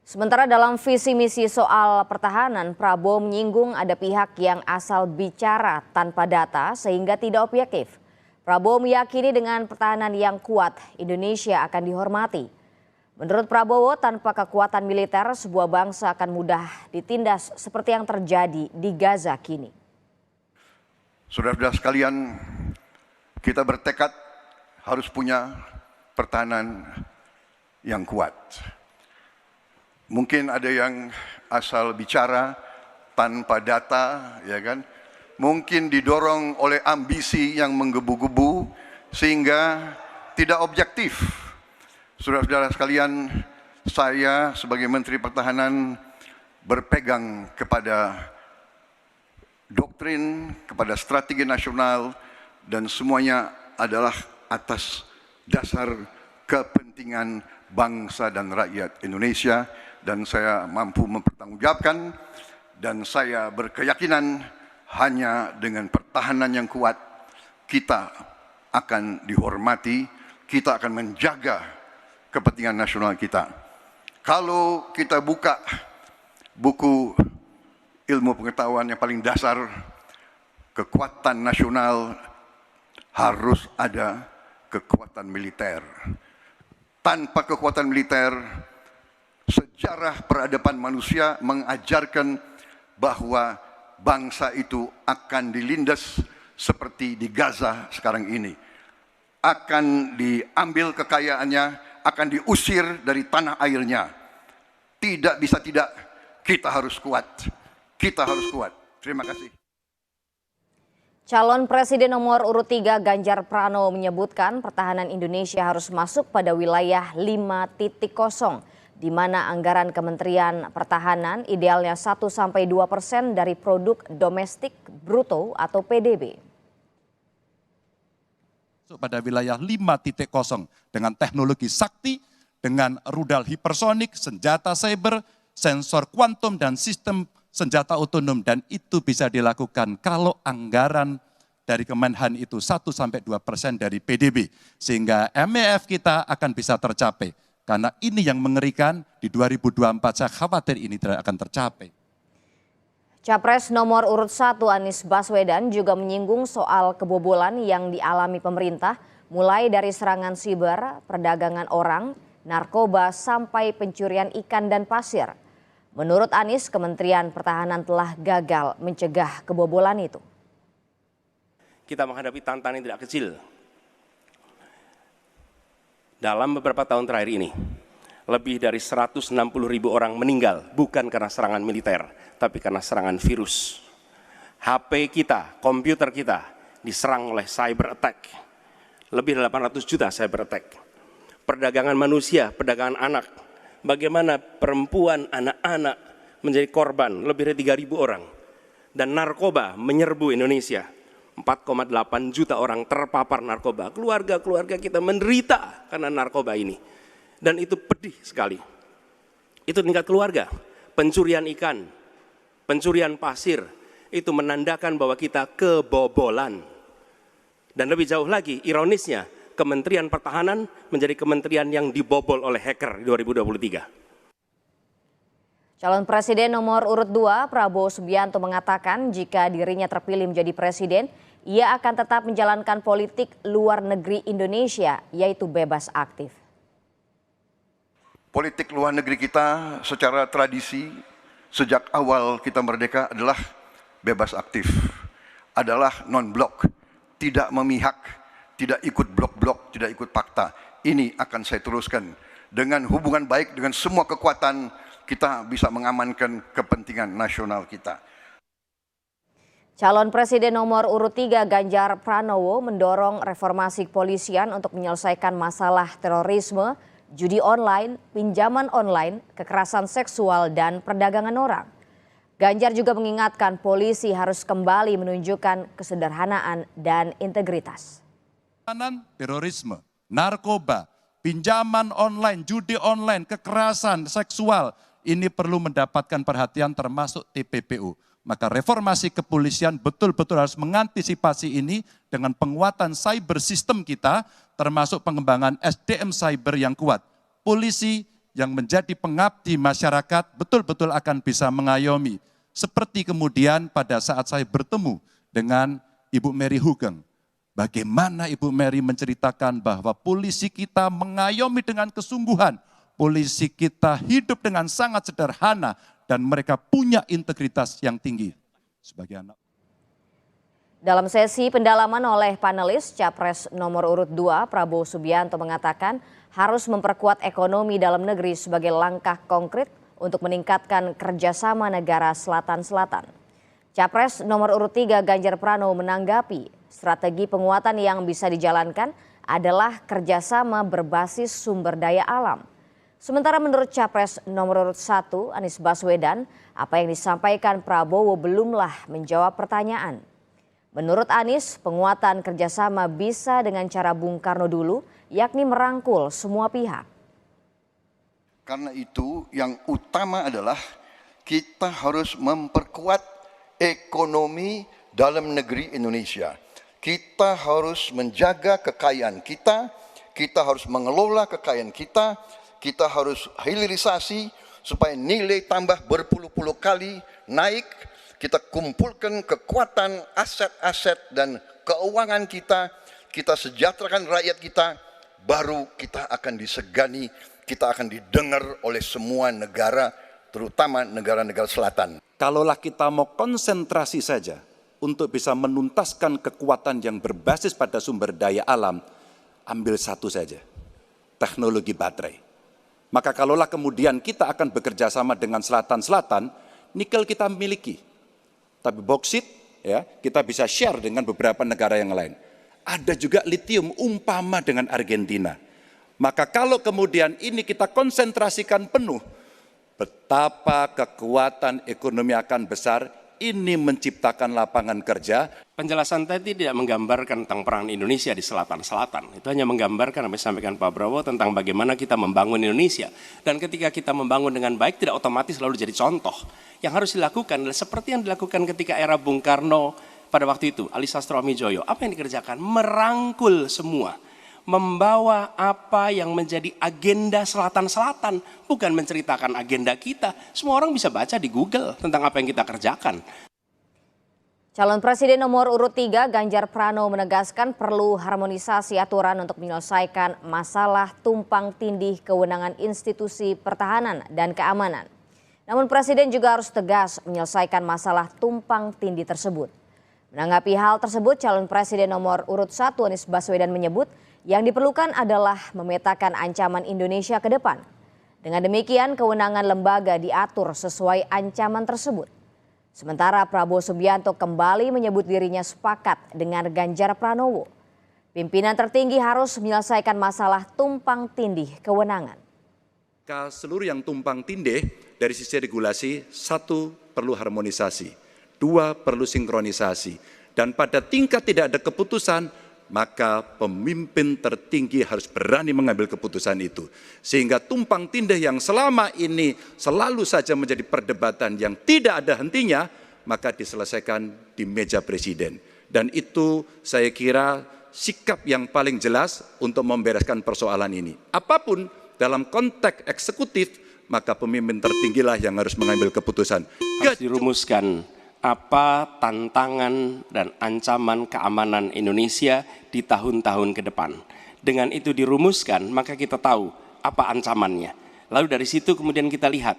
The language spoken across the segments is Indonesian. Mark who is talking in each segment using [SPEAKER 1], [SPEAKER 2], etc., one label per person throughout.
[SPEAKER 1] Sementara dalam visi misi soal pertahanan, Prabowo menyinggung ada pihak yang asal bicara tanpa data sehingga tidak objektif. Prabowo meyakini dengan pertahanan yang kuat, Indonesia akan dihormati. Menurut Prabowo, tanpa kekuatan militer, sebuah bangsa akan mudah ditindas seperti yang terjadi di Gaza kini.
[SPEAKER 2] Saudara-saudara sekalian, kita bertekad harus punya pertahanan yang kuat. Mungkin ada yang asal bicara tanpa data, ya kan? Mungkin didorong oleh ambisi yang menggebu-gebu sehingga tidak objektif. Saudara-saudara sekalian, saya sebagai Menteri Pertahanan berpegang kepada doktrin, kepada strategi nasional, dan semuanya adalah atas dasar kepentingan bangsa dan rakyat Indonesia. Dan saya mampu mempertanggungjawabkan, dan saya berkeyakinan hanya dengan pertahanan yang kuat kita akan dihormati, kita akan menjaga kepentingan nasional kita. Kalau kita buka buku ilmu pengetahuan yang paling dasar, kekuatan nasional harus ada kekuatan militer. Tanpa kekuatan militer, sejarah peradaban manusia mengajarkan bahwa bangsa itu akan dilindas seperti di Gaza sekarang ini. Akan diambil kekayaannya, akan diusir dari tanah airnya. Tidak bisa tidak, kita harus kuat. Kita harus kuat. Terima kasih.
[SPEAKER 1] Calon Presiden nomor urut 3 Ganjar Pranowo menyebutkan pertahanan Indonesia harus masuk pada wilayah 5.0, di mana anggaran Kementerian Pertahanan idealnya 1-2% dari produk domestik bruto atau PDB.
[SPEAKER 3] Pada wilayah 5.0 dengan teknologi sakti, dengan rudal hipersonik, senjata cyber, sensor kuantum, dan sistem senjata otonom. Dan itu bisa dilakukan kalau anggaran dari Kemenhan itu 1-2% dari PDB. Sehingga MEF kita akan bisa tercapai. Karena ini yang mengerikan, di 2024 saya khawatir ini tidak akan tercapai.
[SPEAKER 1] Capres nomor urut 1 Anies Baswedan juga menyinggung soal kebobolan yang dialami pemerintah, mulai dari serangan siber, perdagangan orang, narkoba, sampai pencurian ikan dan pasir. Menurut Anies, Kementerian Pertahanan telah gagal mencegah kebobolan itu.
[SPEAKER 4] Kita menghadapi tantangan yang tidak kecil. Dalam beberapa tahun terakhir ini, lebih dari 160.000 orang meninggal bukan karena serangan militer, tapi karena serangan virus. HP kita, komputer kita diserang oleh cyber attack. Lebih dari 800 juta cyber attack. Perdagangan manusia, perdagangan anak. Bagaimana perempuan, anak-anak menjadi korban, lebih dari 3.000 orang. Dan narkoba menyerbu Indonesia. 4,8 juta orang terpapar narkoba. Keluarga-keluarga kita menderita karena narkoba ini. Dan itu pedih sekali. Itu tingkat keluarga. Pencurian ikan, pencurian pasir, itu menandakan bahwa kita kebobolan. Dan lebih jauh lagi, ironisnya, Kementerian Pertahanan menjadi kementerian yang dibobol oleh hacker di 2023.
[SPEAKER 1] Calon Presiden nomor urut 2 Prabowo Subianto mengatakan jika dirinya terpilih menjadi presiden, ia akan tetap menjalankan politik luar negeri Indonesia, yaitu bebas aktif.
[SPEAKER 2] Politik luar negeri kita secara tradisi sejak awal kita merdeka adalah bebas aktif, adalah non-blok, tidak memihak, tidak ikut blok-blok, tidak ikut fakta. Ini akan saya teruskan. Dengan hubungan baik dengan semua kekuatan, kita bisa mengamankan kepentingan nasional kita.
[SPEAKER 1] Calon Presiden nomor urut 3 Ganjar Pranowo mendorong reformasi kepolisian untuk menyelesaikan masalah terorisme, judi online, pinjaman online, kekerasan seksual, dan perdagangan orang. Ganjar juga mengingatkan polisi harus kembali menunjukkan kesederhanaan dan integritas.
[SPEAKER 3] Terorisme, narkoba, pinjaman online, judi online, kekerasan seksual, ini perlu mendapatkan perhatian termasuk TPPU. Maka reformasi kepolisian betul-betul harus mengantisipasi ini dengan penguatan cyber system kita, termasuk pengembangan SDM cyber yang kuat. Polisi yang menjadi pengabdi masyarakat betul-betul akan bisa mengayomi. Seperti kemudian pada saat saya bertemu dengan Ibu Mary Hugeng. Bagaimana Ibu Mary menceritakan bahwa polisi kita mengayomi dengan kesungguhan. Polisi kita hidup dengan sangat sederhana dan mereka punya integritas yang tinggi. Sebagai anak.
[SPEAKER 1] Dalam sesi pendalaman oleh panelis, Capres nomor urut 2 Prabowo Subianto mengatakan harus memperkuat ekonomi dalam negeri sebagai langkah konkret untuk meningkatkan kerjasama negara selatan-selatan. Capres nomor urut 3 Ganjar Pranowo menanggapi strategi penguatan yang bisa dijalankan adalah kerjasama berbasis sumber daya alam. Sementara menurut Capres nomor urut 1 Anies Baswedan, apa yang disampaikan Prabowo belumlah menjawab pertanyaan. Menurut Anies, penguatan kerjasama bisa dengan cara Bung Karno dulu, yakni merangkul semua pihak.
[SPEAKER 2] Karena itu yang utama adalah kita harus memperkuat ekonomi dalam negeri Indonesia. Kita harus menjaga kekayaan kita harus mengelola kekayaan kita harus hilirisasi supaya nilai tambah berpuluh-puluh kali naik. Kita kumpulkan kekuatan aset-aset dan keuangan kita sejahterakan rakyat kita, baru kita akan disegani, kita akan didengar oleh semua negara, terutama negara-negara selatan.
[SPEAKER 3] Kalaulah kita mau konsentrasi saja untuk bisa menuntaskan kekuatan yang berbasis pada sumber daya alam, ambil satu saja, teknologi baterai. Maka kalaulah kemudian kita akan bekerja sama dengan selatan-selatan, nikel kita miliki. Tapi boksit ya kita bisa share dengan beberapa negara yang lain. Ada juga litium umpama dengan Argentina. Maka kalau kemudian ini kita konsentrasikan penuh, betapa kekuatan ekonomi akan besar, ini menciptakan lapangan kerja.
[SPEAKER 4] Penjelasan tadi tidak menggambarkan tentang peran Indonesia di selatan-selatan. Itu hanya menggambarkan apa yang disampaikan Pak Prabowo tentang bagaimana kita membangun Indonesia. Dan ketika kita membangun dengan baik tidak otomatis selalu jadi contoh. Yang harus dilakukan adalah seperti yang dilakukan ketika era Bung Karno pada waktu itu, Ali Sastroamidjojo. Apa yang dikerjakan? Merangkul semua. Membawa apa yang menjadi agenda selatan-selatan. Bukan menceritakan agenda kita. Semua orang bisa baca di Google tentang apa yang kita kerjakan.
[SPEAKER 1] Calon Presiden nomor urut 3 Ganjar Pranowo menegaskan perlu harmonisasi aturan untuk menyelesaikan masalah tumpang tindih kewenangan institusi pertahanan dan keamanan. Namun Presiden juga harus tegas menyelesaikan masalah tumpang tindih tersebut. Menanggapi hal tersebut, calon Presiden nomor urut 1 Anies Baswedan menyebut yang diperlukan adalah memetakan ancaman Indonesia ke depan. Dengan demikian, kewenangan lembaga diatur sesuai ancaman tersebut. Sementara Prabowo Subianto kembali menyebut dirinya sepakat dengan Ganjar Pranowo. Pimpinan tertinggi harus menyelesaikan masalah tumpang tindih kewenangan.
[SPEAKER 3] Seluruh yang tumpang tindih dari sisi regulasi, 1 perlu harmonisasi, 2 perlu sinkronisasi. Dan pada tingkat tidak ada keputusan, maka pemimpin tertinggi harus berani mengambil keputusan itu. Sehingga tumpang tindih yang selama ini selalu saja menjadi perdebatan yang tidak ada hentinya, maka diselesaikan di meja presiden. Dan itu saya kira sikap yang paling jelas untuk membereskan persoalan ini. Apapun dalam konteks eksekutif, maka pemimpin tertinggilah yang harus mengambil keputusan.
[SPEAKER 4] Harus dirumuskan apa tantangan dan ancaman keamanan Indonesia di tahun-tahun ke depan. Dengan itu dirumuskan, maka kita tahu apa ancamannya. Lalu dari situ kemudian kita lihat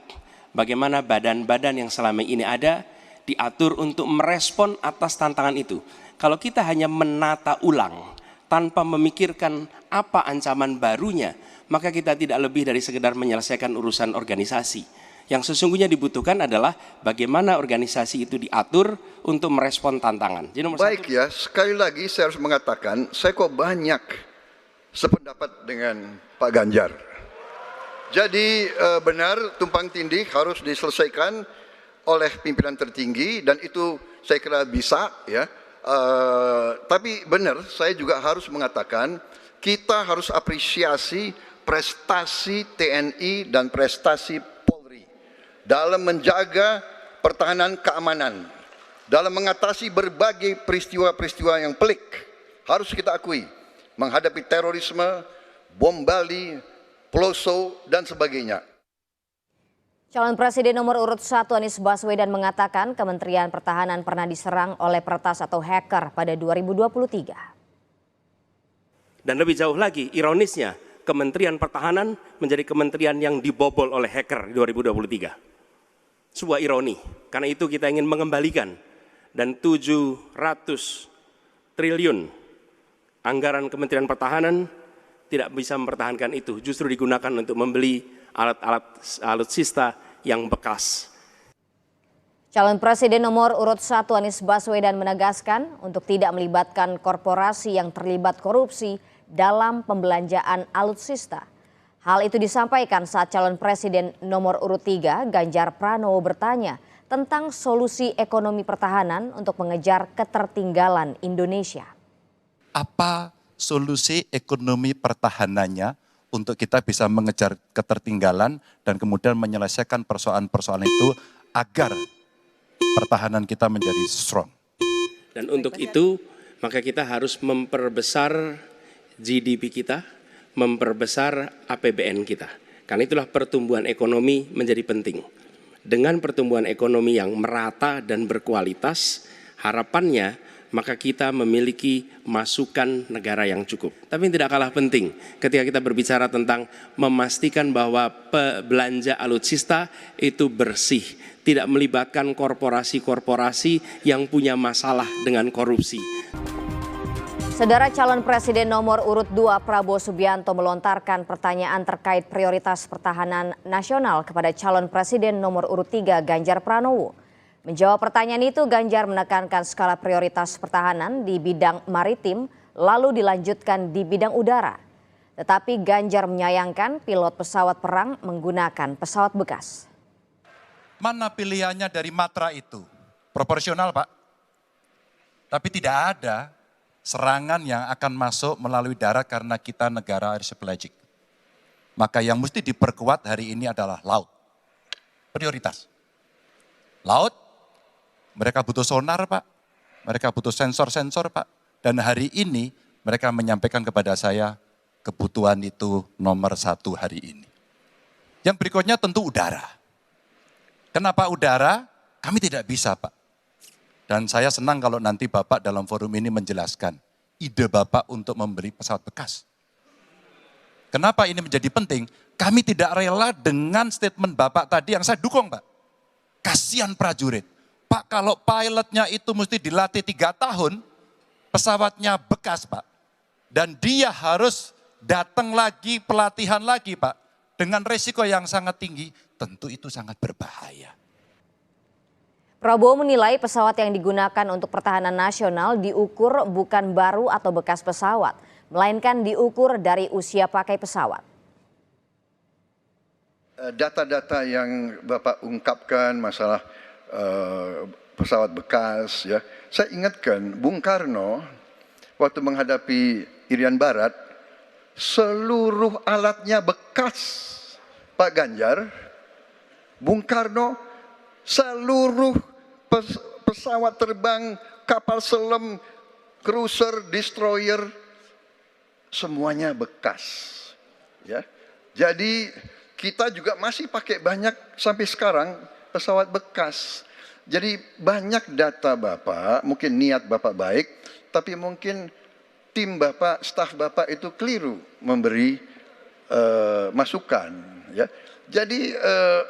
[SPEAKER 4] bagaimana badan-badan yang selama ini ada diatur untuk merespon atas tantangan itu. Kalau kita hanya menata ulang tanpa memikirkan apa ancaman barunya, maka kita tidak lebih dari sekedar menyelesaikan urusan organisasi. Yang sesungguhnya dibutuhkan adalah bagaimana organisasi itu diatur untuk merespon tantangan. Jadi
[SPEAKER 2] Baik ya, sekali lagi saya harus mengatakan, saya kok banyak sependapat dengan Pak Ganjar. Jadi benar tumpang tindih harus diselesaikan oleh pimpinan tertinggi dan itu saya kira bisa ya. Tapi benar, saya juga harus mengatakan kita harus apresiasi prestasi TNI dan prestasi Polri dalam menjaga pertahanan keamanan, dalam mengatasi berbagai peristiwa-peristiwa yang pelik. Harus kita akui, menghadapi terorisme, bom Bali, Peloso, dan sebagainya.
[SPEAKER 1] Calon Presiden nomor urut 1 Anies Baswedan mengatakan Kementerian Pertahanan pernah diserang oleh peretas atau hacker pada 2023.
[SPEAKER 4] Dan lebih jauh lagi, ironisnya, Kementerian Pertahanan menjadi kementerian yang dibobol oleh hacker di 2023. Sebuah ironi, karena itu kita ingin mengembalikan dan 700 triliun anggaran Kementerian Pertahanan tidak bisa mempertahankan itu, justru digunakan untuk membeli alat-alat alutsista yang bekas.
[SPEAKER 1] Calon Presiden nomor urut 1 Anies Baswedan menegaskan untuk tidak melibatkan korporasi yang terlibat korupsi dalam pembelanjaan alutsista. Hal itu disampaikan saat calon Presiden nomor urut 3 Ganjar Pranowo bertanya tentang solusi ekonomi pertahanan untuk mengejar ketertinggalan Indonesia.
[SPEAKER 3] Apa solusi ekonomi pertahanannya untuk kita bisa mengejar ketertinggalan dan kemudian menyelesaikan persoalan-persoalan itu agar pertahanan kita menjadi strong.
[SPEAKER 4] Dan untuk itu maka kita harus memperbesar GDP kita, memperbesar APBN kita. Karena itulah pertumbuhan ekonomi menjadi penting. Dengan pertumbuhan ekonomi yang merata dan berkualitas, harapannya maka kita memiliki masukan negara yang cukup. Tapi yang tidak kalah penting ketika kita berbicara tentang memastikan bahwa belanja alutsista itu bersih, tidak melibatkan korporasi-korporasi yang punya masalah dengan korupsi.
[SPEAKER 1] Saudara, calon Presiden nomor urut 2 Prabowo Subianto melontarkan pertanyaan terkait prioritas pertahanan nasional kepada calon Presiden nomor urut 3 Ganjar Pranowo. Menjawab pertanyaan itu, Ganjar menekankan skala prioritas pertahanan di bidang maritim lalu dilanjutkan di bidang udara. Tetapi Ganjar menyayangkan pilot pesawat perang menggunakan pesawat bekas.
[SPEAKER 3] Mana pilihannya dari matra itu? Proporsional, Pak. Tapi tidak ada serangan yang akan masuk melalui darat karena kita negara archipelagic. Maka yang mesti diperkuat hari ini adalah laut. Prioritas. Laut, mereka butuh sonar, Pak. Mereka butuh sensor-sensor, Pak. Dan hari ini mereka menyampaikan kepada saya kebutuhan itu nomor 1 hari ini. Yang berikutnya tentu udara. Kenapa udara? Kami tidak bisa, Pak. Dan saya senang kalau nanti Bapak dalam forum ini menjelaskan ide Bapak untuk membeli pesawat bekas. Kenapa ini menjadi penting? Kami tidak rela dengan statement Bapak tadi yang saya dukung, Pak. Kasihan prajurit. Pak, kalau pilotnya itu mesti dilatih 3 tahun, pesawatnya bekas, Pak. Dan dia harus datang lagi, pelatihan lagi, Pak. Dengan resiko yang sangat tinggi, tentu itu sangat berbahaya.
[SPEAKER 1] Prabowo menilai pesawat yang digunakan untuk pertahanan nasional diukur bukan baru atau bekas pesawat, melainkan diukur dari usia pakai pesawat.
[SPEAKER 2] Data-data yang Bapak ungkapkan masalah pesawat bekas, ya, saya ingatkan Bung Karno waktu menghadapi Irian Barat, seluruh alatnya bekas. Pak Ganjar, Bung Karno, seluruh pesawat terbang, kapal selam, cruiser, destroyer, semuanya bekas. Ya, jadi kita juga masih pakai banyak sampai sekarang pesawat bekas. Jadi banyak data Bapak, mungkin niat Bapak baik, tapi mungkin tim Bapak, staf Bapak itu keliru memberi masukan. Ya. Jadi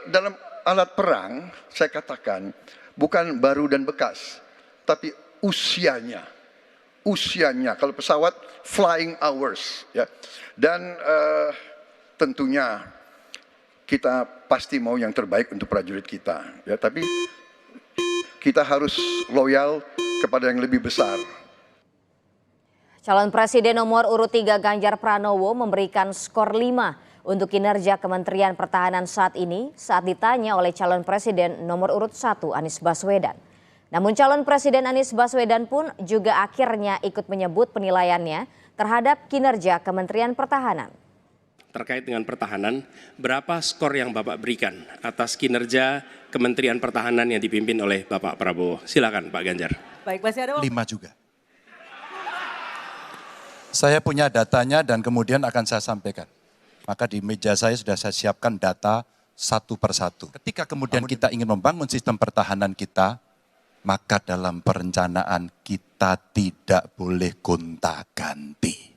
[SPEAKER 2] dalam alat perang, saya katakan, bukan baru dan bekas, tapi usianya. Usianya, kalau pesawat flying hours. Ya. Dan tentunya kita pasti mau yang terbaik untuk prajurit kita. Ya, tapi kita harus loyal kepada yang lebih besar.
[SPEAKER 1] Calon Presiden nomor urut 3 Ganjar Pranowo memberikan skor 5 untuk kinerja Kementerian Pertahanan saat ini saat ditanya oleh calon Presiden nomor urut 1 Anies Baswedan. Namun calon Presiden Anies Baswedan pun juga akhirnya ikut menyebut penilaiannya terhadap kinerja Kementerian Pertahanan.
[SPEAKER 4] Terkait dengan pertahanan, berapa skor yang Bapak berikan atas kinerja Kementerian Pertahanan yang dipimpin oleh Bapak Prabowo? Silakan Pak Ganjar.
[SPEAKER 5] Baik, masih ada
[SPEAKER 3] 5 juga. Saya punya datanya dan kemudian akan saya sampaikan. Maka di meja saya sudah saya siapkan data satu persatu. Ketika kemudian kita ingin membangun sistem pertahanan kita, maka dalam perencanaan kita tidak boleh gonta-ganti.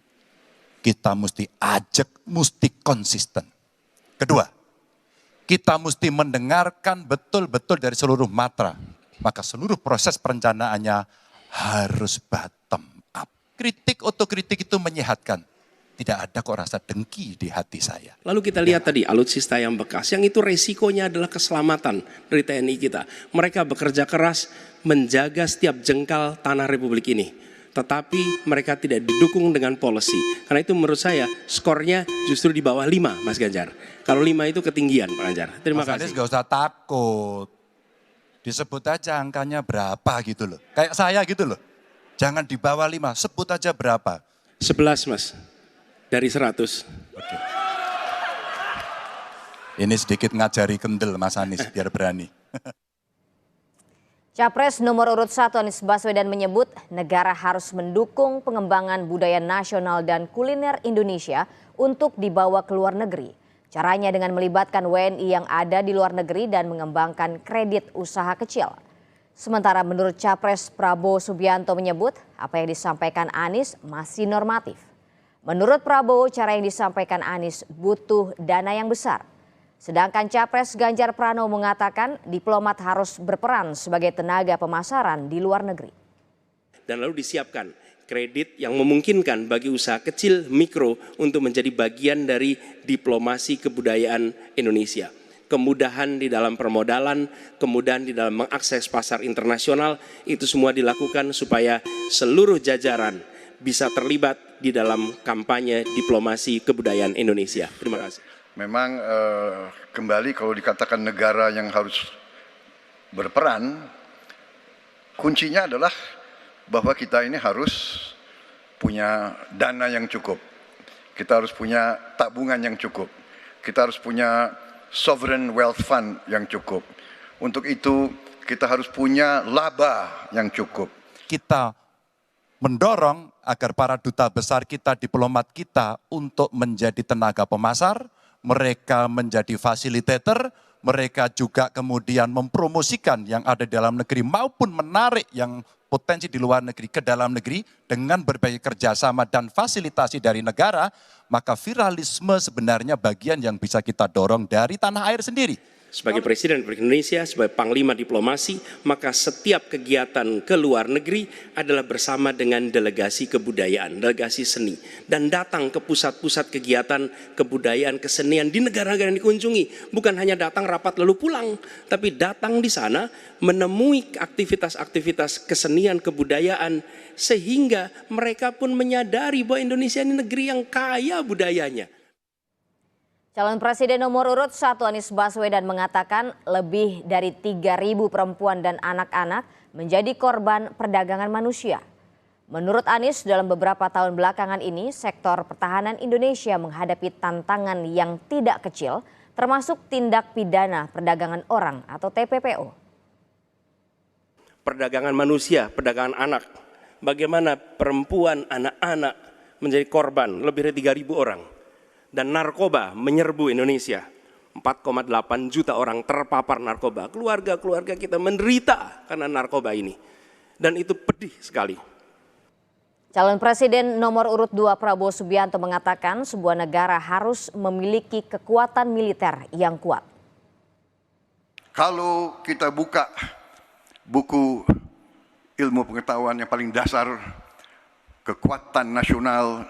[SPEAKER 3] Kita mesti ajak, mesti konsisten. Kedua, kita mesti mendengarkan betul-betul dari seluruh matra. Maka seluruh proses perencanaannya harus bottom up. Kritik, otokritik itu menyehatkan. Tidak ada kok rasa dengki di hati saya.
[SPEAKER 4] Lalu kita lihat tadi alutsista yang bekas, yang itu resikonya adalah keselamatan dari TNI kita. Mereka bekerja keras menjaga setiap jengkal tanah Republik ini. Tetapi mereka tidak didukung dengan policy. Karena itu menurut saya skornya justru di bawah 5, Mas Ganjar. Kalau 5 itu ketinggian, Pak Ganjar. Terima
[SPEAKER 3] Mas
[SPEAKER 4] kasih.
[SPEAKER 3] Anies gak usah takut. Disebut aja angkanya berapa gitu loh. Kayak saya gitu loh. Jangan di bawah 5, sebut aja berapa.
[SPEAKER 4] 11, Mas. Dari 100.
[SPEAKER 3] Oke. Ini sedikit ngajari kendel Mas Anies biar berani.
[SPEAKER 1] Capres nomor urut 1 Anies Baswedan menyebut negara harus mendukung pengembangan budaya nasional dan kuliner Indonesia untuk dibawa ke luar negeri. Caranya dengan melibatkan WNI yang ada di luar negeri dan mengembangkan kredit usaha kecil. Sementara menurut Capres Prabowo Subianto menyebut apa yang disampaikan Anies masih normatif. Menurut Prabowo cara yang disampaikan Anies butuh dana yang besar. Sedangkan Capres Ganjar Pranowo mengatakan diplomat harus berperan sebagai tenaga pemasaran di luar negeri.
[SPEAKER 4] Dan lalu disiapkan kredit yang memungkinkan bagi usaha kecil mikro untuk menjadi bagian dari diplomasi kebudayaan Indonesia. Kemudahan di dalam permodalan, kemudahan di dalam mengakses pasar internasional, itu semua dilakukan supaya seluruh jajaran bisa terlibat di dalam kampanye diplomasi kebudayaan Indonesia. Terima kasih.
[SPEAKER 2] Memang kembali kalau dikatakan negara yang harus berperan, kuncinya adalah bahwa kita ini harus punya dana yang cukup. Kita harus punya tabungan yang cukup. Kita harus punya sovereign wealth fund yang cukup. Untuk itu kita harus punya laba yang cukup.
[SPEAKER 3] Kita mendorong agar para duta besar kita, diplomat kita untuk menjadi tenaga pemasar, mereka menjadi fasilitator, mereka juga kemudian mempromosikan yang ada di dalam negeri maupun menarik yang potensi di luar negeri ke dalam negeri dengan berbagai kerjasama dan fasilitasi dari negara, maka viralisme sebenarnya bagian yang bisa kita dorong dari tanah air sendiri.
[SPEAKER 4] Sebagai Presiden Republik Indonesia, sebagai Panglima Diplomasi, maka setiap kegiatan ke luar negeri adalah bersama dengan delegasi kebudayaan, delegasi seni. Dan datang ke pusat-pusat kegiatan kebudayaan, kesenian di negara-negara yang dikunjungi. Bukan hanya datang rapat lalu pulang, tapi datang di sana menemui aktivitas-aktivitas kesenian, kebudayaan, sehingga mereka pun menyadari bahwa Indonesia ini negeri yang kaya budayanya.
[SPEAKER 1] Calon Presiden nomor urut 1 Anies Baswedan mengatakan lebih dari 3.000 perempuan dan anak-anak menjadi korban perdagangan manusia. Menurut Anies, dalam beberapa tahun belakangan ini sektor pertahanan Indonesia menghadapi tantangan yang tidak kecil, termasuk tindak pidana perdagangan orang atau TPPO.
[SPEAKER 4] Perdagangan manusia, perdagangan anak. Bagaimana perempuan, anak-anak menjadi korban lebih dari 3.000 orang. Dan narkoba menyerbu Indonesia. 4,8 juta orang terpapar narkoba. Keluarga-keluarga kita menderita karena narkoba ini. Dan itu pedih sekali.
[SPEAKER 1] Calon Presiden nomor urut 2 Prabowo Subianto mengatakan sebuah negara harus memiliki kekuatan militer yang kuat.
[SPEAKER 2] Kalau kita buka buku ilmu pengetahuan yang paling dasar, kekuatan nasional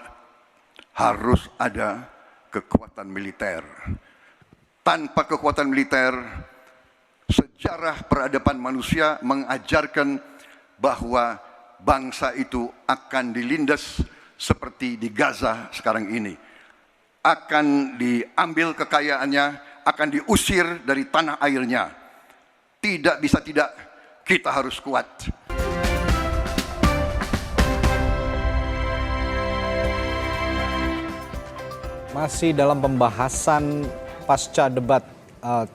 [SPEAKER 2] harus ada kekuatan militer. Tanpa kekuatan militer, sejarah peradaban manusia mengajarkan bahwa bangsa itu akan dilindas seperti di Gaza sekarang ini. Akan diambil kekayaannya, akan diusir dari tanah airnya. Tidak bisa tidak, kita harus kuat.
[SPEAKER 5] Masih dalam pembahasan pasca debat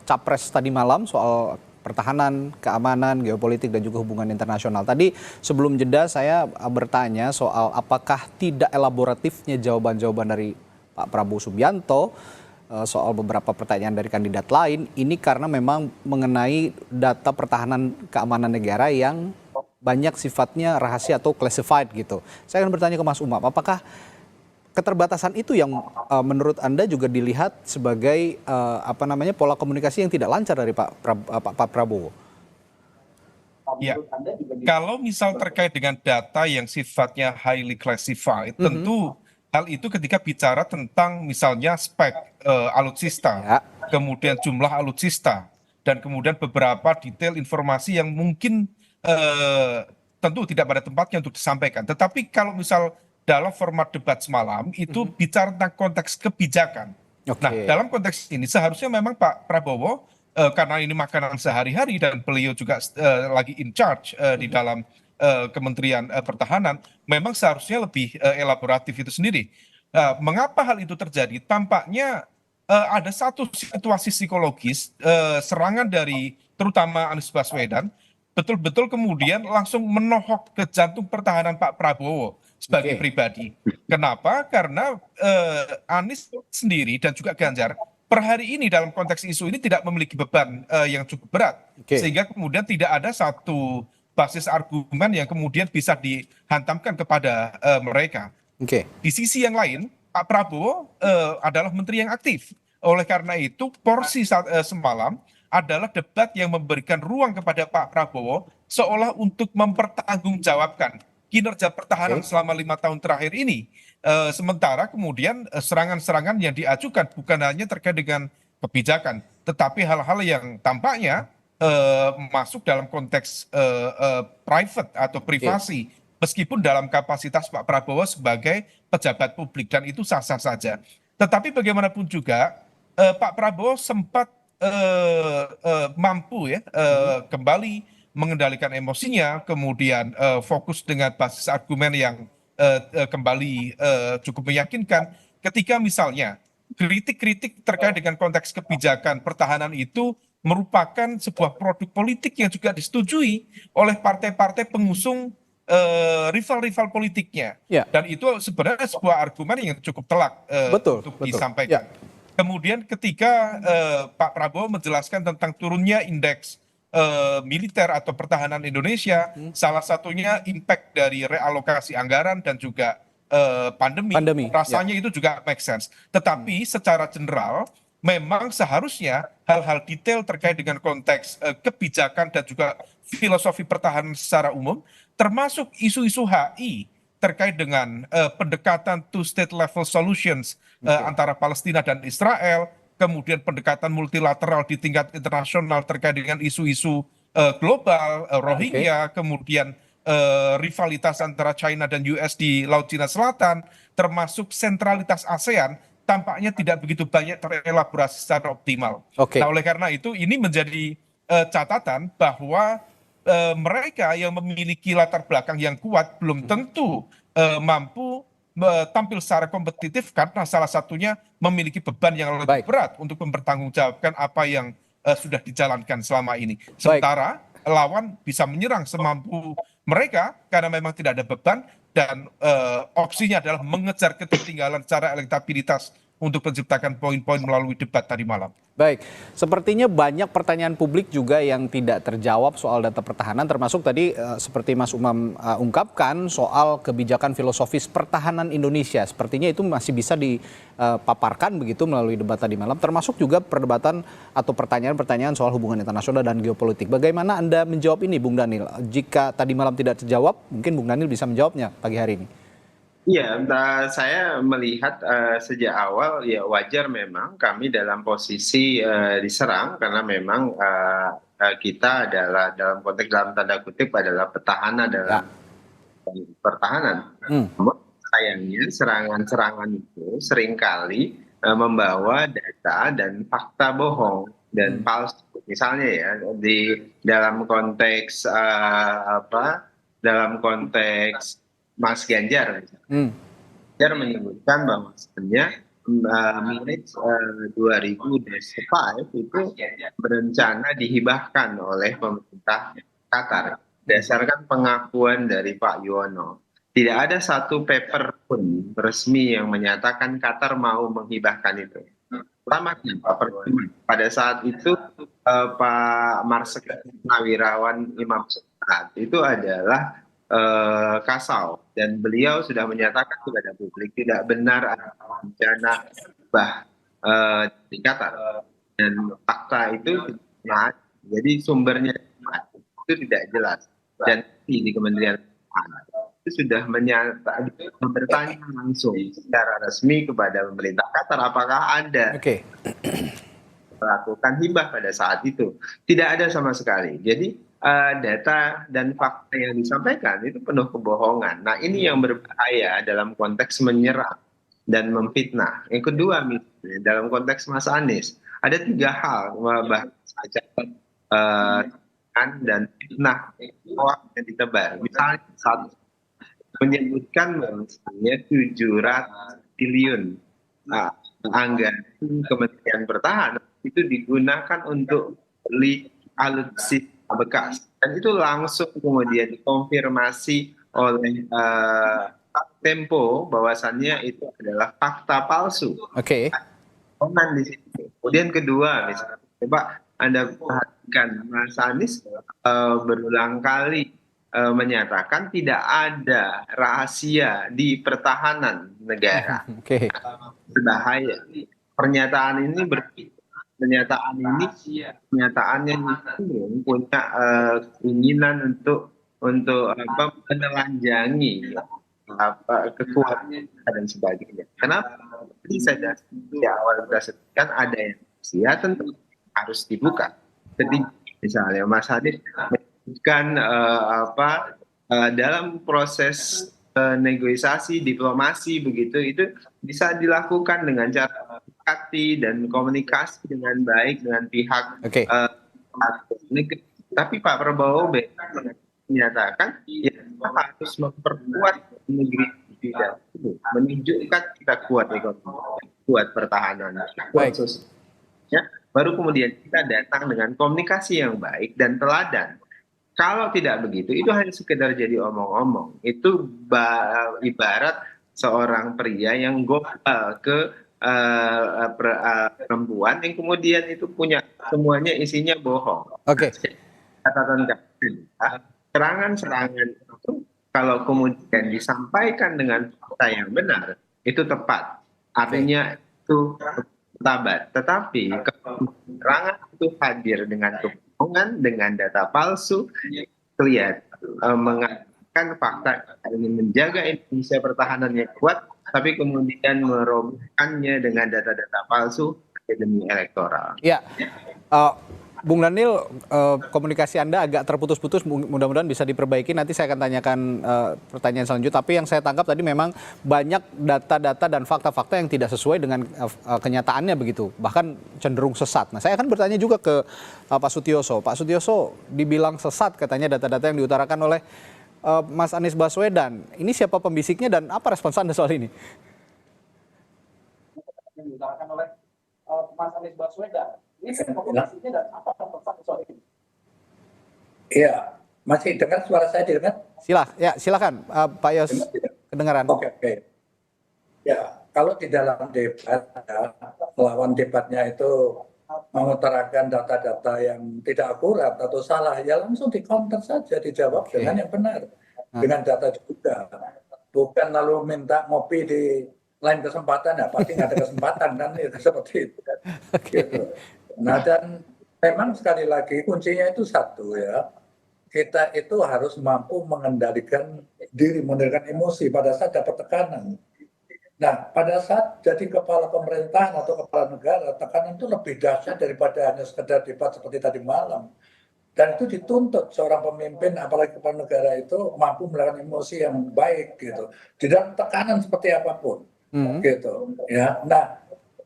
[SPEAKER 5] Capres tadi malam soal pertahanan, keamanan, geopolitik dan juga hubungan internasional. Tadi sebelum jeda saya bertanya soal apakah tidak elaboratifnya jawaban-jawaban dari Pak Prabowo Subianto soal beberapa pertanyaan dari kandidat lain, ini karena memang mengenai data pertahanan keamanan negara yang banyak sifatnya rahasia atau classified gitu. Saya akan bertanya ke Mas Umam, apakah keterbatasan itu yang menurut Anda juga dilihat sebagai pola komunikasi yang tidak lancar dari Pak Prabowo?
[SPEAKER 6] Ya, kalau misal terkait dengan data yang sifatnya highly classified, tentu hal itu ketika bicara tentang misalnya spek alutsista,
[SPEAKER 5] Ya.
[SPEAKER 6] kemudian jumlah alutsista, dan kemudian beberapa detail informasi yang mungkin tentu tidak pada tempatnya untuk disampaikan. Tetapi kalau misal dalam format debat semalam itu bicara tentang konteks kebijakan.
[SPEAKER 5] Oke.
[SPEAKER 6] Nah, dalam konteks ini seharusnya memang Pak Prabowo karena ini makanan sehari-hari dan beliau juga lagi in charge di dalam Kementerian Pertahanan, memang seharusnya lebih elaboratif itu sendiri. Mengapa hal itu terjadi? Tampaknya ada satu situasi psikologis serangan dari terutama Anies Baswedan betul-betul kemudian langsung menohok ke jantung pertahanan Pak Prabowo sebagai
[SPEAKER 5] Oke.
[SPEAKER 6] pribadi. Kenapa? Karena Anies sendiri dan juga Ganjar per hari ini dalam konteks isu ini tidak memiliki beban yang cukup berat.
[SPEAKER 5] Oke.
[SPEAKER 6] Sehingga kemudian tidak ada satu basis argumen yang kemudian bisa dihantamkan kepada mereka.
[SPEAKER 5] Oke.
[SPEAKER 6] Di sisi yang lain, Pak Prabowo adalah menteri yang aktif. Oleh karena itu, porsi semalam adalah debat yang memberikan ruang kepada Pak Prabowo seolah untuk mempertanggungjawabkan kinerja pertahanan selama 5 tahun terakhir ini. Sementara kemudian serangan-serangan yang diajukan bukan hanya terkait dengan kebijakan, tetapi hal-hal yang tampaknya masuk dalam konteks private atau privasi, meskipun dalam kapasitas Pak Prabowo sebagai pejabat publik, dan itu sah-sah saja. Tetapi bagaimanapun juga Pak Prabowo sempat mampu ya kembali mengendalikan emosinya, kemudian fokus dengan basis argumen yang kembali cukup meyakinkan ketika misalnya kritik-kritik terkait dengan konteks kebijakan pertahanan itu merupakan sebuah produk politik yang juga disetujui oleh partai-partai pengusung rival-rival politiknya.
[SPEAKER 5] Ya.
[SPEAKER 6] Dan itu sebenarnya sebuah argumen yang cukup telak untuk disampaikan.
[SPEAKER 5] Ya.
[SPEAKER 6] Kemudian ketika Pak Prabowo menjelaskan tentang turunnya indeks militer atau pertahanan Indonesia, salah satunya impact dari realokasi anggaran dan juga pandemi, rasanya itu juga make sense. Tetapi secara general memang seharusnya hal-hal detail terkait dengan konteks kebijakan dan juga filosofi pertahanan secara umum, termasuk isu-isu HI terkait dengan pendekatan two state level solutions antara Palestina dan Israel, kemudian pendekatan multilateral di tingkat internasional terkait dengan isu-isu global, Rohingya, kemudian rivalitas antara China dan US di Laut Cina Selatan, termasuk sentralitas ASEAN, tampaknya tidak begitu banyak terelaborasi secara optimal. Nah, oleh karena itu ini menjadi catatan bahwa mereka yang memiliki latar belakang yang kuat belum tentu mampu tampil secara kompetitif karena salah satunya memiliki beban yang lebih berat untuk mempertanggungjawabkan apa yang sudah dijalankan selama ini. Sementara lawan bisa menyerang semampu mereka karena memang tidak ada beban dan opsinya adalah mengejar ketertinggalan secara elektabilitas untuk menciptakan poin-poin melalui debat tadi malam.
[SPEAKER 5] Baik, sepertinya banyak pertanyaan publik juga yang tidak terjawab soal data pertahanan, termasuk tadi seperti Mas Umam ungkapkan soal kebijakan filosofis pertahanan Indonesia. Sepertinya itu masih bisa dipaparkan begitu melalui debat tadi malam, termasuk juga perdebatan atau pertanyaan-pertanyaan soal hubungan internasional dan geopolitik. Bagaimana Anda menjawab ini, Bung Daniel? Jika tadi malam tidak terjawab, mungkin Bung Daniel bisa menjawabnya pagi hari ini.
[SPEAKER 7] Iya, saya melihat sejak awal ya wajar memang kami dalam posisi diserang karena memang kita adalah dalam konteks dalam tanda kutip adalah petahana dalam pertahanan. Sayangnya serangan-serangan itu seringkali membawa data dan fakta bohong dan palsu. Misalnya ya di dalam konteks dalam konteks Mas Ganjar, Ganjar menyebutkan bahwa sebenarnya Minutes 2025 itu berencana dihibahkan oleh pemerintah Qatar berdasarkan pengakuan dari Pak Yuwono. Tidak ada satu paper pun resmi yang menyatakan Qatar mau menghibahkan itu. Pertama, pertemuan. Pada saat itu Pak Marsikal Purnawirawan Imam Suhaid itu adalah Kasau, dan beliau sudah menyatakan kepada publik tidak benar ada rencana di Qatar, dan fakta itu tidak benar. Jadi sumbernya itu tidak jelas, dan di Kementerian Pertahanan itu sudah bertanya langsung secara resmi kepada pemerintah Qatar apakah ada melakukan hibah pada saat itu. Tidak ada sama sekali. Jadi data dan fakta yang disampaikan itu penuh kebohongan. Nah, ini yang berbahaya dalam konteks menyerang dan memfitnah. Yang kedua, misalnya dalam konteks Mas Anies, ada 3 hal bahasa dan fitnah yang ditebar. Misalnya satu, menyebutkan misalnya 700 triliun anggaran Kementerian Pertahanan itu digunakan untuk beli alutsista bekas, dan itu langsung kemudian dikonfirmasi oleh Tempo bahwasannya itu adalah fakta palsu. Di situ. Kemudian kedua, misalnya coba Anda perhatikan, Mas Anies berulang kali menyatakan tidak ada rahasia di pertahanan negara. Berbahaya. Pernyataan pernyataannya itu punya keinginan untuk menelanjangi kekuatan dan sebagainya. Kenapa? Jadi saya di awal kita sebutkan ada yang rahasia, tentu harus dibuka. Jadi misalnya Mas Anies menyebutkan dalam proses negosiasi diplomasi begitu, itu bisa dilakukan dengan cara dan komunikasi dengan baik dengan pihak negeri. Tapi Pak Prabowo menyatakan ya harus memperkuat negeri tidak menunjukkan kita kuat ekonomi, kuat pertahanan, kuat sosialnya. Baru kemudian kita datang dengan komunikasi yang baik dan teladan. Kalau tidak begitu, itu hanya sekedar jadi omong-omong. Itu ibarat seorang pria yang gombal ke perempuan yang kemudian itu punya semuanya isinya bohong. Catatan serangan-serangan itu kalau kemudian disampaikan dengan fakta yang benar itu tepat, artinya itu tabat. Tetapi kalau serangan itu hadir dengan kebohongan, dengan data palsu, kelihatan mengatakan fakta ingin menjaga Indonesia pertahanannya kuat, tapi kemudian merobohkannya dengan data-data palsu demi elektoral.
[SPEAKER 5] Ya, Bung Daniel, komunikasi Anda agak terputus-putus, mudah-mudahan bisa diperbaiki. Nanti saya akan tanyakan pertanyaan selanjutnya. Tapi yang saya tangkap tadi memang banyak data-data dan fakta-fakta yang tidak sesuai dengan kenyataannya begitu, bahkan cenderung sesat. Nah, saya akan bertanya juga ke Pak Sutioso. Pak Sutioso, dibilang sesat katanya data-data yang diutarakan oleh Mas Anies Baswedan. Ini siapa pembisiknya dan apa respons Anda soal ini? Yang diutarakan oleh Mas Anies Baswedan. Ini siapa pembisiknya dan apa respons Anda soal ini?
[SPEAKER 8] Iya, masih dengar suara saya didengar?
[SPEAKER 5] Silakan Pak Yos, kedengaran.
[SPEAKER 8] Oke. Ya, kalau di dalam debat, melawan debatnya itu mengutarakan data-data yang tidak akurat atau salah, ya langsung di-counter saja, dijawab dengan yang benar, dengan data juga. Bukan lalu minta ngopi di lain kesempatan, ya pasti nggak ada kesempatan kan, seperti itu. Gitu. Nah, dan memang sekali lagi kuncinya itu satu ya, kita itu harus mampu mengendalikan diri, mengendalikan emosi pada saat dapat tekanan. Nah, pada saat jadi kepala pemerintahan atau kepala negara, tekanan itu lebih dahsyat daripada hanya sekedar debat seperti tadi malam. Dan itu dituntut seorang pemimpin, apalagi kepala negara itu mampu melakukan emosi yang baik gitu. Di dalam tekanan seperti apapun, gitu. Ya, nah,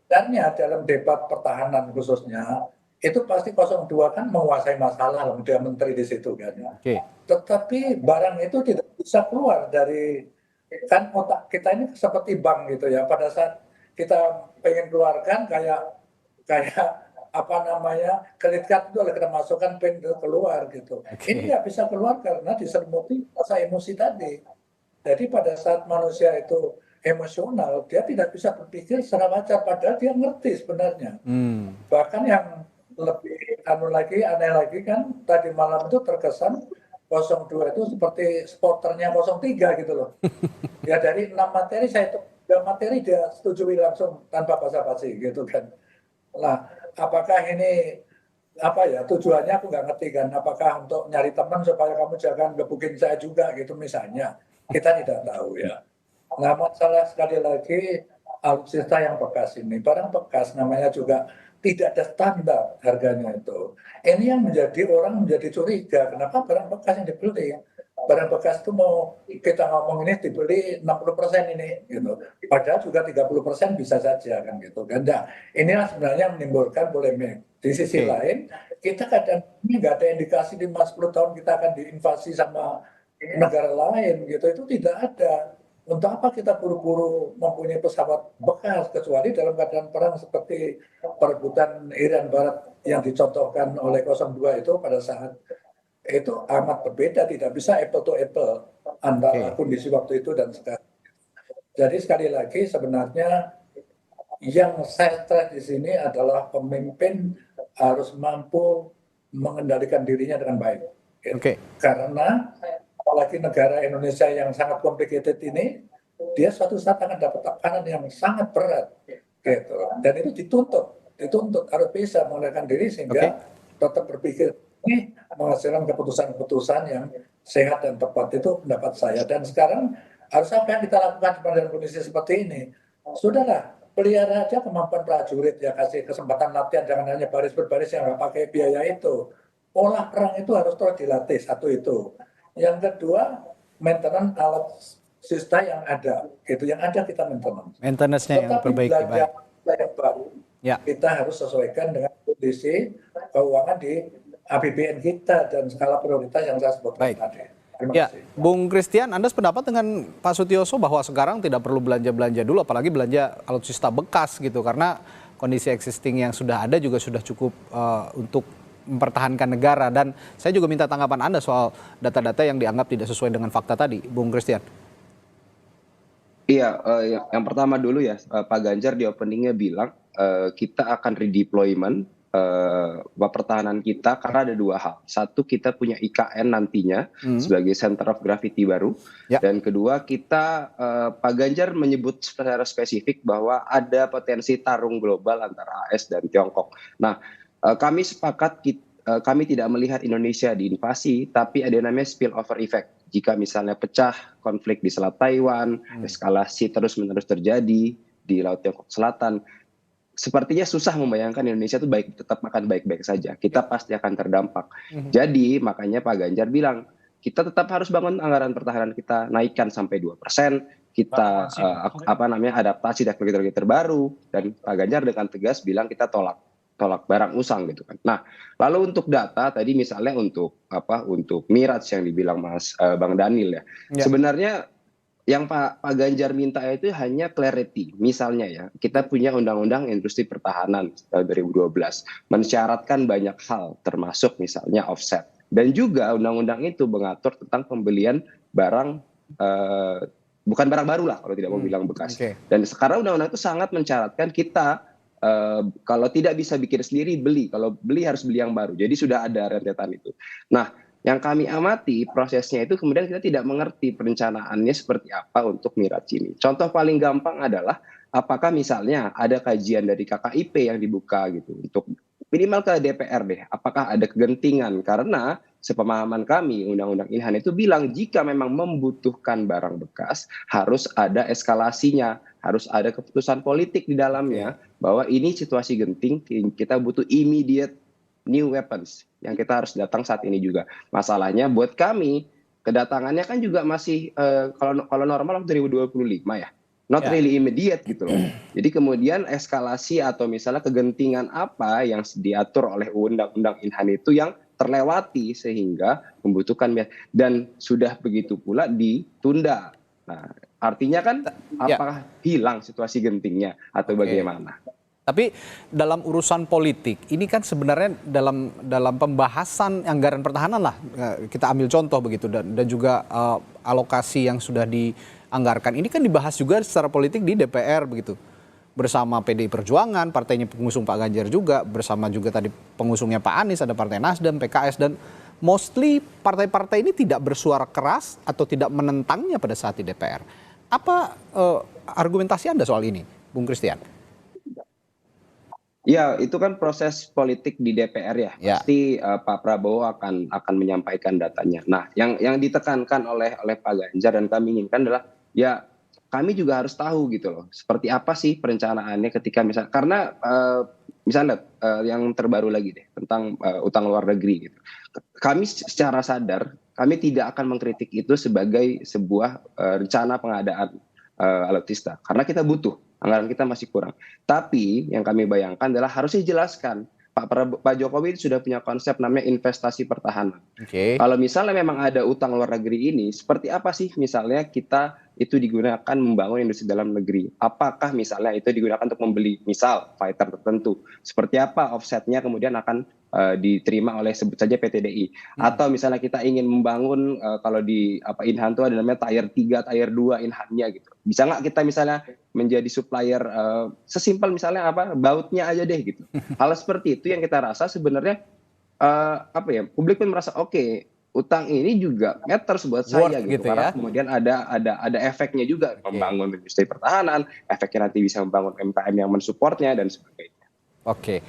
[SPEAKER 8] dan dalam debat pertahanan khususnya itu pasti 02 kan menguasai masalah, dia menteri di situ kan. Tetapi barang itu tidak bisa keluar dari kan otak kita ini seperti bank gitu ya, pada saat kita pengen keluarkan kayak apa namanya kredit card itu oleh kita masukkan pin keluar gitu. Ini nggak bisa keluar karena diselimuti rasa emosi tadi. Jadi pada saat manusia itu emosional, dia tidak bisa berpikir secara wajar, padahal dia ngerti sebenarnya. Bahkan yang lebih aneh lagi kan, tadi malam itu terkesan 02 itu seperti supporternya 03 gitu loh. Ya dari 6 materi saya itu 3 materi dia setujui langsung tanpa basa-basi gitu kan. Nah, apakah ini tujuannya aku nggak ngerti kan, apakah untuk nyari teman supaya kamu jangan gebukin saya juga gitu misalnya, kita tidak tahu ya. Nah, masalah sekali lagi alutsista yang bekas ini, barang bekas namanya juga tidak ada standar harganya itu. Ini yang orang menjadi curiga, kenapa barang bekas yang dibeli? Barang bekas itu mau kita ngomong ini dibeli 60% ini gitu. Padahal juga 30% bisa saja kan gitu kan. Nah, inilah sebenarnya menimbulkan polemik. Di sisi lain, kita kadang ini nggak ada indikasi 5-10 tahun kita akan diinvasi sama negara lain gitu. Itu tidak ada. Untuk apa kita buru-buru mempunyai pesawat bekas, kecuali dalam keadaan perang seperti perebutan Irian Barat yang dicontohkan oleh 02 itu pada saat itu amat berbeda, tidak bisa apple to apple antara kondisi waktu itu dan sekarang. Jadi sekali lagi sebenarnya yang saya stres di sini adalah pemimpin harus mampu mengendalikan dirinya dengan baik. Karena apalagi negara Indonesia yang sangat complicated ini, dia suatu saat akan dapat tekanan yang sangat berat, gitu. Dan itu dituntut harus bisa mengendalikan diri sehingga tetap berpikir ini menghasilkan keputusan-keputusan yang sehat dan tepat. Itu pendapat saya. Dan sekarang harus apa yang kita lakukan pada kondisi seperti ini? Sudahlah, pelihara aja kemampuan prajurit ya, kasih kesempatan latihan, jangan hanya baris berbaris yang nggak pakai biaya itu. Pola perang itu harus terus dilatih, satu itu. Yang kedua, maintenance alat sista yang ada, gitu. Yang ada kita maintenance.
[SPEAKER 5] Maintenance-nya yang perbaiki, baik.
[SPEAKER 8] Yang baru, kita harus sesuaikan dengan kondisi keuangan di APBN kita dan skala prioritas yang saya sebutkan tadi.
[SPEAKER 5] Ya, Bung Christian, Anda sependapat dengan Pak Sutioso bahwa sekarang tidak perlu belanja-belanja dulu, apalagi belanja alutsista bekas gitu, karena kondisi existing yang sudah ada juga sudah cukup untuk mempertahankan negara. Dan saya juga minta tanggapan Anda soal data-data yang dianggap tidak sesuai dengan fakta tadi, Bung Christian.
[SPEAKER 9] Iya, yang pertama dulu ya, Pak Ganjar di openingnya bilang kita akan redeployment pertahanan kita karena ada dua hal. Satu, kita punya IKN nantinya sebagai center of gravity baru. Dan kedua, kita Pak Ganjar menyebut secara spesifik bahwa ada potensi tarung global antara AS dan Tiongkok. Nah, kami sepakat kami tidak melihat Indonesia diinvasi, tapi ada namanya spillover effect. Jika misalnya pecah konflik di Selat Taiwan, eskalasi terus-menerus terjadi di Laut Tiongkok Selatan, sepertinya susah membayangkan Indonesia itu tetap akan baik-baik saja. Kita pasti akan terdampak. Jadi makanya Pak Ganjar bilang, kita tetap harus bangun anggaran pertahanan kita, naikkan sampai 2%. Kita adaptasi teknologi terbaru, dan Pak Ganjar dengan tegas bilang kita tolak barang usang gitu kan. Nah, lalu untuk data tadi misalnya untuk Miraj yang dibilang Bang Daniel ya. Sebenarnya yang Pak Ganjar minta itu hanya clarity. Misalnya ya, kita punya Undang-Undang Industri Pertahanan tahun 2012 mensyaratkan banyak hal, termasuk misalnya offset. Dan juga undang-undang itu mengatur tentang pembelian barang bukan barang baru lah kalau tidak mau bilang bekas. Dan sekarang undang-undang itu sangat mensyaratkan kita kalau tidak bisa bikin sendiri beli, kalau beli harus beli yang baru. Jadi sudah ada rentetan itu. Nah, yang kami amati prosesnya itu kemudian kita tidak mengerti perencanaannya seperti apa untuk Miraj ini. Contoh paling gampang adalah apakah misalnya ada kajian dari KKIP yang dibuka gitu untuk minimal ke DPR deh. Apakah ada kegentingan? Karena sepemahaman kami Undang-Undang Ilhan itu bilang jika memang membutuhkan barang bekas harus ada eskalasinya, harus ada keputusan politik di dalamnya bahwa ini situasi genting, kita butuh immediate new weapons yang kita harus datang saat ini juga. Masalahnya buat kami kedatangannya kan juga masih kalau normal 2025 ya. Not really immediate gitu loh. Jadi kemudian eskalasi atau misalnya kegentingan apa yang diatur oleh Undang-Undang Ilhan itu yang terlewati sehingga membutuhkan, dan sudah begitu pula ditunda. Nah, artinya kan apakah hilang situasi gentingnya atau bagaimana?
[SPEAKER 5] Tapi dalam urusan politik ini kan sebenarnya dalam pembahasan anggaran pertahanan lah, kita ambil contoh begitu, dan juga alokasi yang sudah anggarkan. Ini kan dibahas juga secara politik di DPR begitu. Bersama PDI Perjuangan, partainya pengusung Pak Ganjar juga, bersama juga tadi pengusungnya Pak Anies, ada Partai Nasdem, PKS, dan mostly partai-partai ini tidak bersuara keras atau tidak menentangnya pada saat di DPR. Apa argumentasi Anda soal ini, Bung Christian?
[SPEAKER 9] Ya, itu kan proses politik di DPR ya. Pasti Pak Prabowo akan menyampaikan datanya. Nah, yang ditekankan oleh Pak Ganjar dan kami inginkan adalah ya kami juga harus tahu gitu loh. Seperti apa sih perencanaannya ketika misalnya yang terbaru lagi deh tentang utang luar negeri gitu. Kami secara sadar kami tidak akan mengkritik itu sebagai sebuah rencana pengadaan alutsista karena kita butuh. Anggaran kita masih kurang. Tapi yang kami bayangkan adalah harusnya dijelaskan. Pak Jokowi sudah punya konsep namanya investasi pertahanan. Kalau misalnya memang ada utang luar negeri ini, seperti apa sih misalnya kita itu digunakan membangun industri dalam negeri? Apakah misalnya itu digunakan untuk membeli misal fighter tertentu? Seperti apa offsetnya kemudian akan diterima oleh sebut saja PT-DI? Atau misalnya kita ingin membangun kalau di Inhan itu ada namanya tier 3, tier 2 Inhannya gitu. Bisa nggak kita misalnya menjadi supplier sesimpel misalnya bautnya aja deh gitu. Hal seperti itu yang kita rasa sebenarnya publik pun merasa oke, utang ini juga matters buat saya gitu karena kemudian ada efeknya juga membangun industri pertahanan, efeknya nanti bisa membangun UMKM yang mensupportnya dan sebagainya.
[SPEAKER 5] Oke.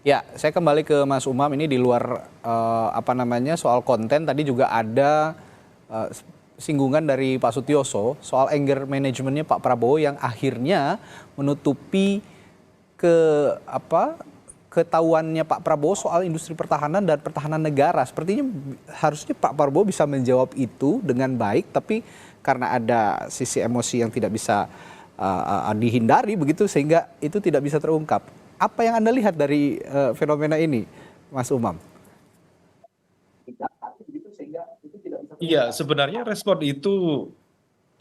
[SPEAKER 5] Ya, saya kembali ke Mas Umam ini di luar soal konten tadi juga ada singgungan dari Pak Sutioso soal anger manajemennya Pak Prabowo yang akhirnya menutupi ketahuannya Pak Prabowo soal industri pertahanan dan pertahanan negara. Sepertinya harusnya Pak Prabowo bisa menjawab itu dengan baik, tapi karena ada sisi emosi yang tidak bisa dihindari begitu sehingga itu tidak bisa terungkap. Apa yang Anda lihat dari fenomena ini, Mas Umam?
[SPEAKER 6] Iya, sebenarnya respon itu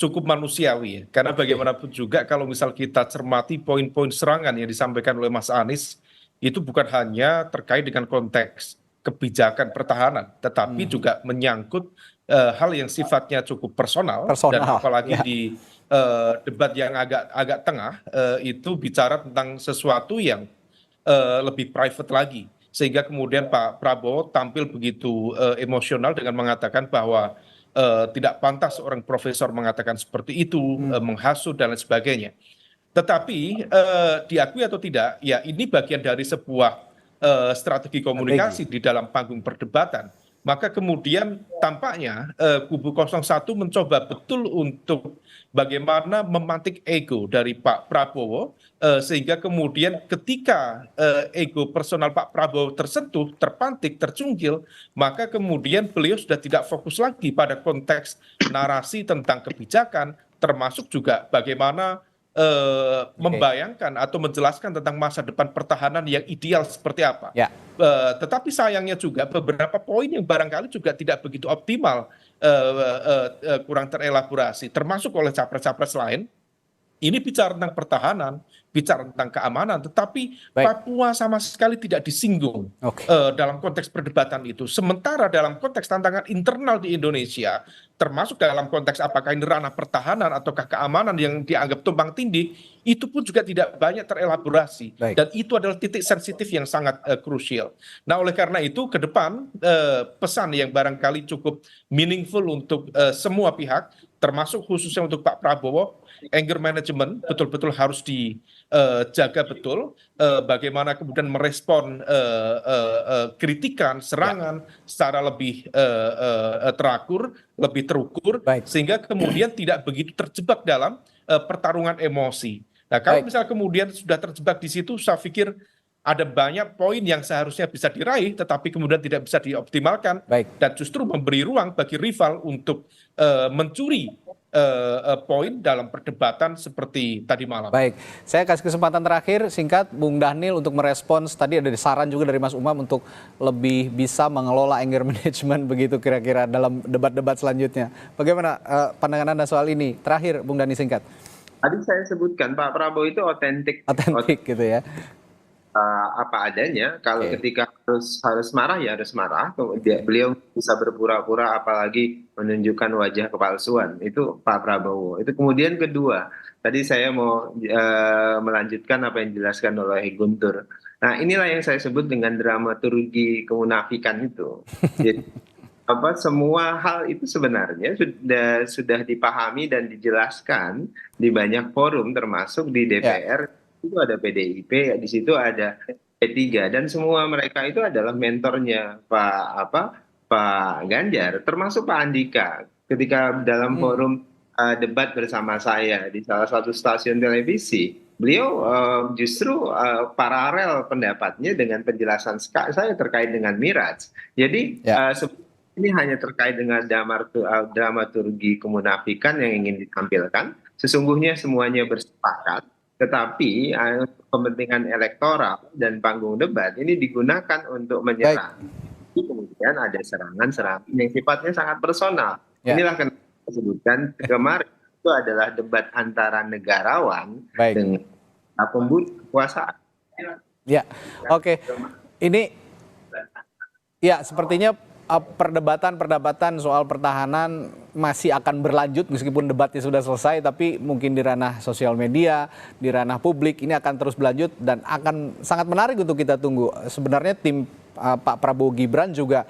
[SPEAKER 6] cukup manusiawi ya. Karena bagaimanapun juga kalau misal kita cermati poin-poin serangan yang disampaikan oleh Mas Anies, itu bukan hanya terkait dengan konteks kebijakan pertahanan, tetapi juga menyangkut hal yang sifatnya cukup personal. Dan apalagi di debat yang agak tengah, itu bicara tentang sesuatu yang lebih private lagi. Sehingga kemudian Pak Prabowo tampil begitu emosional dengan mengatakan bahwa tidak pantas seorang profesor mengatakan seperti itu, menghasut dan lain sebagainya. Tetapi diakui atau tidak, ya ini bagian dari sebuah strategi komunikasi di dalam panggung perdebatan. Maka kemudian tampaknya kubu 01 mencoba betul untuk bagaimana memantik ego dari Pak Prabowo sehingga kemudian ketika ego personal Pak Prabowo tersentuh, terpantik, tercungkil, maka kemudian beliau sudah tidak fokus lagi pada konteks narasi tentang kebijakan, termasuk juga bagaimana membayangkan atau menjelaskan tentang masa depan pertahanan yang ideal seperti apa. Tetapi sayangnya juga beberapa poin yang barangkali juga tidak begitu optimal, kurang terelaborasi, termasuk oleh capres-capres lain. Ini bicara tentang pertahanan, bicara tentang keamanan, tetapi Papua sama sekali tidak disinggung dalam konteks perdebatan itu. Sementara dalam konteks tantangan internal di Indonesia, termasuk dalam konteks apakah ini ranah pertahanan ataukah keamanan yang dianggap tumpang tindih, itu pun juga tidak banyak terelaborasi. Dan itu adalah titik sensitif yang sangat krusial. Nah, oleh karena itu ke depan pesan yang barangkali cukup meaningful untuk semua pihak, termasuk khususnya untuk Pak Prabowo, anger management betul-betul harus dijaga betul, bagaimana kemudian merespon kritikan, serangan secara lebih terakur, lebih terukur, sehingga kemudian tidak begitu terjebak dalam pertarungan emosi. Nah, kalau misal kemudian sudah terjebak di situ, saya pikir ada banyak poin yang seharusnya bisa diraih, tetapi kemudian tidak bisa dioptimalkan, dan justru memberi ruang bagi rival untuk mencuri poin dalam perdebatan seperti tadi malam.
[SPEAKER 5] Baik, saya kasih kesempatan terakhir singkat Bung Dhanil untuk merespons. Tadi ada saran juga dari Mas Umam untuk lebih bisa mengelola anger management begitu kira-kira dalam debat-debat selanjutnya. Bagaimana pandangan Anda soal ini? Terakhir Bung Dhanil singkat.
[SPEAKER 7] Tadi saya sebutkan Pak Prabowo itu otentik
[SPEAKER 5] gitu ya.
[SPEAKER 7] apa adanya. Kalau ketika harus marah ya harus marah. Kemudian beliau bisa berpura-pura, apalagi menunjukkan wajah kepalsuan. Itu Pak Prabowo. Itu kemudian kedua, tadi saya mau melanjutkan apa yang dijelaskan oleh Guntur. Nah, inilah yang saya sebut dengan dramaturgi kemunafikan itu. Jadi semua hal itu sebenarnya sudah dipahami dan dijelaskan di banyak forum, termasuk di DPR. Itu ada PDIP, di situ ada P3, dan semua mereka itu adalah mentornya Pak Ganjar, termasuk Pak Andika. Ketika dalam forum debat bersama saya di salah satu stasiun televisi, beliau justru paralel pendapatnya dengan penjelasan saya terkait dengan Miraj. Jadi ini hanya terkait dengan dramaturgi kemunafikan yang ingin ditampilkan. Sesungguhnya semuanya bersepakat, tetapi kepentingan elektoral dan panggung debat ini digunakan untuk menyerang. Kemudian ada serangan-serangan yang sifatnya sangat personal. Inilah kenapa saya sebutkan kemarin itu adalah debat antara negarawan dengan pemburu kekuasaan.
[SPEAKER 5] Ya, oke. Ini ya sepertinya perdebatan soal pertahanan masih akan berlanjut meskipun debatnya sudah selesai, tapi mungkin di ranah sosial media, di ranah publik ini akan terus berlanjut dan akan sangat menarik untuk kita tunggu. Sebenarnya tim Pak Prabowo Gibran juga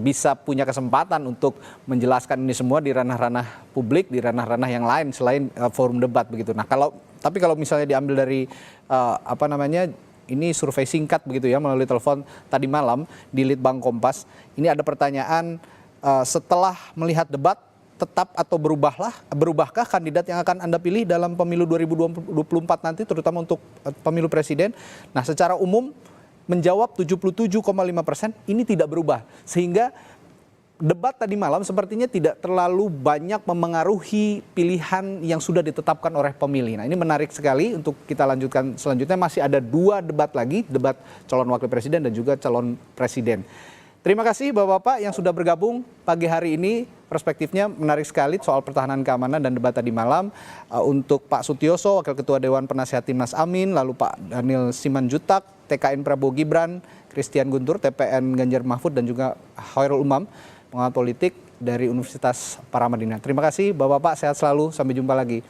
[SPEAKER 5] bisa punya kesempatan untuk menjelaskan ini semua di ranah-ranah publik, di ranah-ranah yang lain selain forum debat begitu. Nah, tapi kalau misalnya diambil dari ini survei singkat begitu ya melalui telepon tadi malam di Litbang Kompas. Ini ada pertanyaan, setelah melihat debat tetap atau berubahkah kandidat yang akan Anda pilih dalam pemilu 2024 nanti, terutama untuk pemilu presiden? Nah, secara umum menjawab 77,5% ini tidak berubah. Sehingga debat tadi malam sepertinya tidak terlalu banyak memengaruhi pilihan yang sudah ditetapkan oleh pemilih. Nah, ini menarik sekali untuk kita lanjutkan selanjutnya. Masih ada 2 debat lagi, debat calon wakil presiden dan juga calon presiden. Terima kasih Bapak-Bapak yang sudah bergabung pagi hari ini. Perspektifnya menarik sekali soal pertahanan keamanan dan debat tadi malam. Untuk Pak Sutioso, Wakil Ketua Dewan Penasehat Timnas Amin, lalu Pak Daniel Simanjuntak, TKN Prabowo Gibran, Christian Guntur, TPN Ganjar Mahfud, dan juga Khairul Umam, pengamat politik dari Universitas Paramadina. Terima kasih Bapak-Bapak, sehat selalu, sampai jumpa lagi.